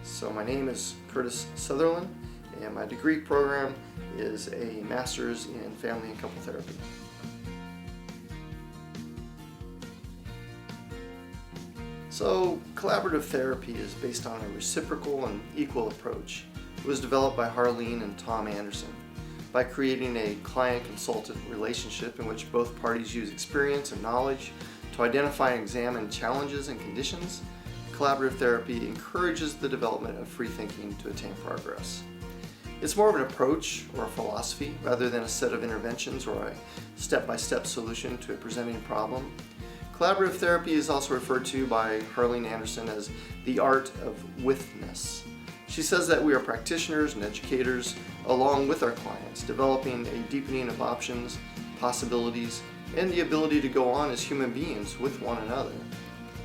So my name is Curtis Sutherland, and my degree program is a master's in family and couple therapy. So collaborative therapy is based on a reciprocal and equal approach. It was developed by Harleen and Tom Anderson. By creating a client-consultant relationship in which both parties use experience and knowledge to identify and examine challenges and conditions, collaborative therapy encourages the development of free thinking to attain progress. It's more of an approach or a philosophy rather than a set of interventions or a step-by-step solution to a presenting problem. Collaborative therapy is also referred to by Harleen Anderson as the art of withness. She says that we are practitioners and educators along with our clients, developing a deepening of options, possibilities, and the ability to go on as human beings with one another.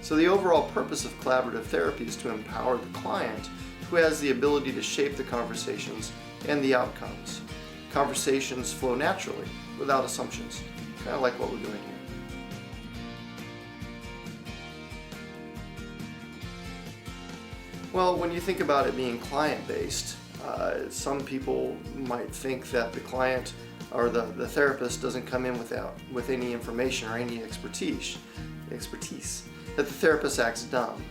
So the overall purpose of collaborative therapy is to empower the client who has the ability to shape the conversations and the outcomes. Conversations flow naturally, without assumptions, kind of like what we're doing here. Well, when you think about it being client-based, some people might think that the client or the therapist doesn't come in with any information or any expertise, that the therapist acts dumb.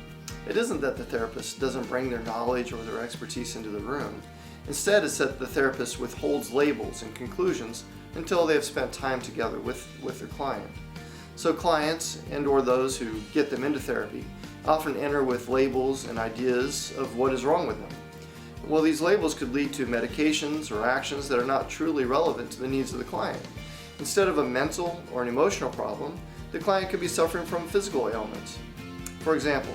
It isn't that the therapist doesn't bring their knowledge or their expertise into the room. Instead, it's that the therapist withholds labels and conclusions until they have spent time together with their client. So clients and or those who get them into therapy often enter with labels and ideas of what is wrong with them. Well, these labels could lead to medications or actions that are not truly relevant to the needs of the client. Instead of a mental or an emotional problem, the client could be suffering from physical ailments. For example,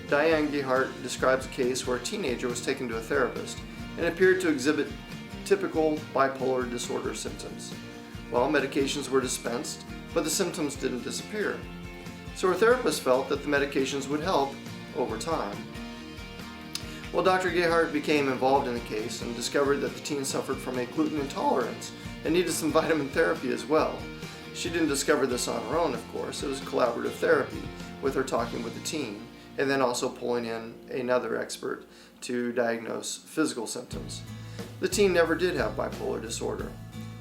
Diane Gehart describes a case where a teenager was taken to a therapist and appeared to exhibit typical bipolar disorder symptoms. Well, medications were dispensed, but the symptoms didn't disappear. So her therapist felt that the medications would help over time. Well, Dr. Gehart became involved in the case and discovered that the teen suffered from a gluten intolerance and needed some vitamin therapy as well. She didn't discover this on her own, of course. It was collaborative therapy, with her talking with the teen, and then also pulling in another expert to diagnose physical symptoms. The teen never did have bipolar disorder.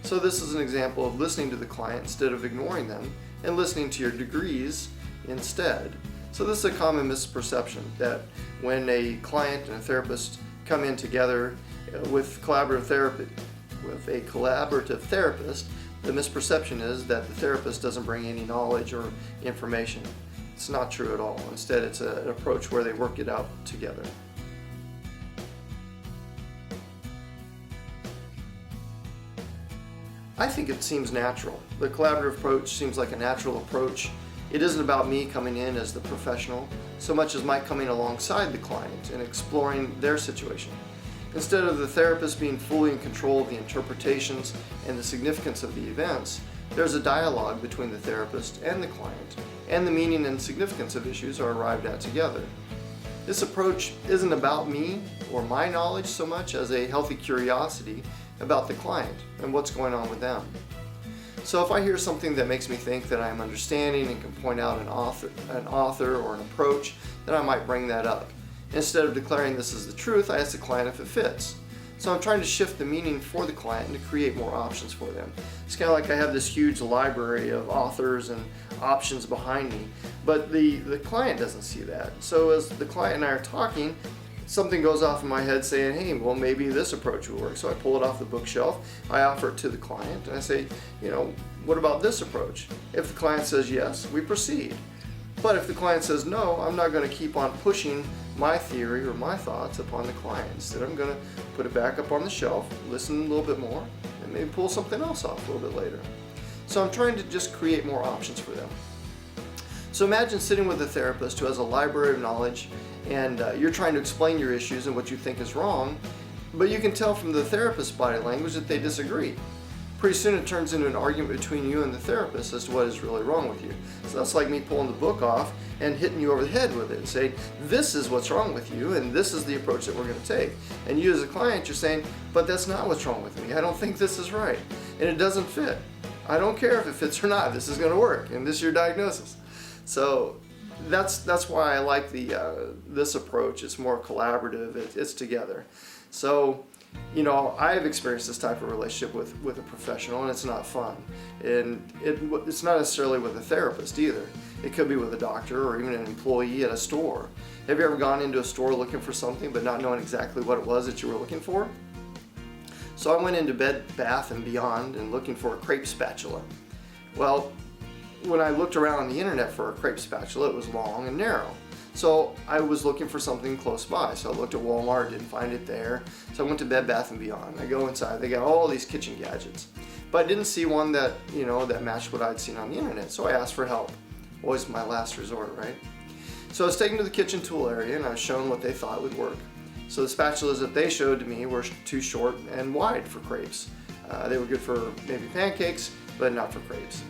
So this is an example of listening to the client instead of ignoring them, and listening to your degrees instead. So this is a common misperception that when a client and a therapist come in together with collaborative therapy, with a collaborative therapist, the misperception is that the therapist doesn't bring any knowledge or information. It's not true at all. Instead, it's an approach where they work it out together. I think it seems natural. The collaborative approach seems like a natural approach. It isn't about me coming in as the professional, so much as my coming alongside the client and exploring their situation. Instead of the therapist being fully in control of the interpretations and the significance of the events, there's a dialogue between the therapist and the client, and the meaning and significance of issues are arrived at together. This approach isn't about me or my knowledge so much as a healthy curiosity about the client and what's going on with them. So if I hear something that makes me think that I'm understanding and can point out an author or an approach, then I might bring that up. Instead of declaring this is the truth, I ask the client if it fits. So I'm trying to shift the meaning for the client and to create more options for them. It's kind of like I have this huge library of authors and options behind me, but the client doesn't see that. So as the client and I are talking, something goes off in my head saying, hey, well, maybe this approach will work. So I pull it off the bookshelf, I offer it to the client, and I say, what about this approach? If the client says yes, we proceed. But if the client says no, I'm not going to keep on pushing my theory or my thoughts upon the client. Instead, I'm going to put it back up on the shelf, listen a little bit more, and maybe pull something else off a little bit later. So I'm trying to just create more options for them. So imagine sitting with a therapist who has a library of knowledge, and you're trying to explain your issues and what you think is wrong, but you can tell from the therapist's body language that they disagree. Pretty soon it turns into an argument between you and the therapist as to what is really wrong with you. So that's like me pulling the book off and hitting you over the head with it and saying, this is what's wrong with you and this is the approach that we're going to take. And you as a client, you're saying, but that's not what's wrong with me. I don't think this is right. And it doesn't fit. I don't care if it fits or not. This is going to work and this is your diagnosis. So that's why I like this approach. It's more collaborative. It's together. So, I've experienced this type of relationship with a professional, and it's not fun. And it's not necessarily with a therapist either. It could be with a doctor or even an employee at a store. Have you ever gone into a store looking for something but not knowing exactly what it was that you were looking for? So I went into Bed Bath & Beyond and looking for a crepe spatula. Well, when I looked around on the internet for a crepe spatula, it was long and narrow. So I was looking for something close by. So I looked at Walmart, didn't find it there. So I went to Bed Bath & Beyond. I go inside, they got all these kitchen gadgets. But I didn't see one that, that matched what I'd seen on the internet. So I asked for help. Always my last resort, right? So I was taken to the kitchen tool area and I was shown what they thought would work. So the spatulas that they showed to me were too short and wide for crepes. They were good for maybe pancakes, but not for crepes.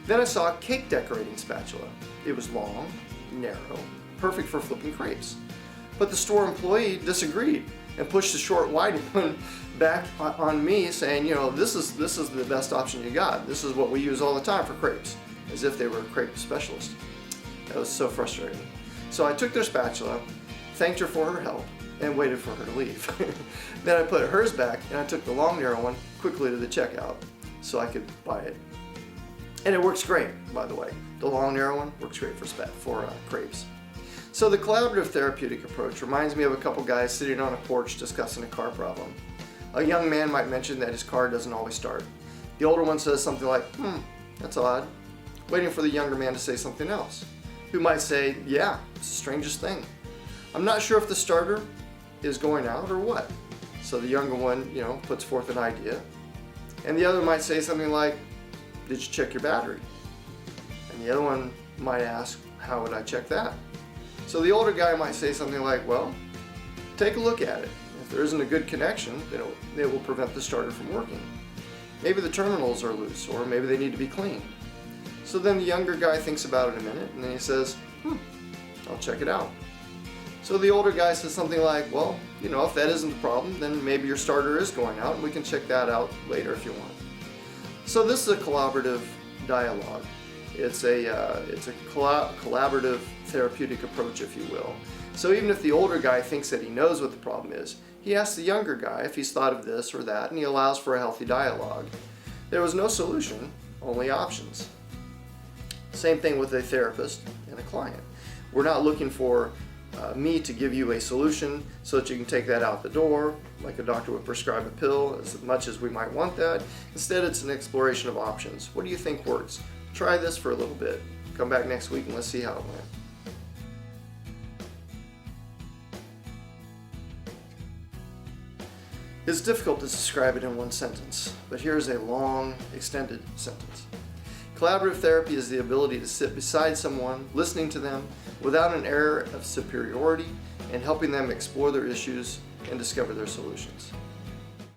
Then I saw a cake decorating spatula. It was long, narrow, perfect for flipping crepes. But the store employee disagreed and pushed the short wide one back on me, saying, this is the best option you got. This is what we use all the time for crepes, as if they were a crepe specialist. That was so frustrating. So I took their spatula, thanked her for her help, and waited for her to leave. Then I put hers back and I took the long narrow one quickly to the checkout so I could buy it. And it works great, by the way. The long narrow one works great for crepes. So the collaborative therapeutic approach reminds me of a couple guys sitting on a porch discussing a car problem. A young man might mention that his car doesn't always start. The older one says something like, that's odd, waiting for the younger man to say something else, who might say, yeah, it's the strangest thing. I'm not sure if the starter is going out or what. So the younger one, puts forth an idea. And the other might say something like, did you check your battery? And the other one might ask, how would I check that? So the older guy might say something like, well, take a look at it. If there isn't a good connection, then it will prevent the starter from working. Maybe the terminals are loose, or maybe they need to be cleaned. So then the younger guy thinks about it a minute, and then he says, I'll check it out. So the older guy says something like, well, if that isn't the problem, then maybe your starter is going out, and we can check that out later if you want. So this is a collaborative dialogue. It's a collaborative therapeutic approach, if you will. So even if the older guy thinks that he knows what the problem is, he asks the younger guy if he's thought of this or that, and he allows for a healthy dialogue. There was no solution, only options. Same thing with a therapist and a client. We're not looking for me to give you a solution so that you can take that out the door, like a doctor would prescribe a pill, as much as we might want that. Instead, it's an exploration of options. What do you think works? Try this for a little bit. Come back next week and let's see how it went. It's difficult to describe it in one sentence, but here's a long, extended sentence. Collaborative therapy is the ability to sit beside someone, listening to them without an air of superiority, and helping them explore their issues and discover their solutions.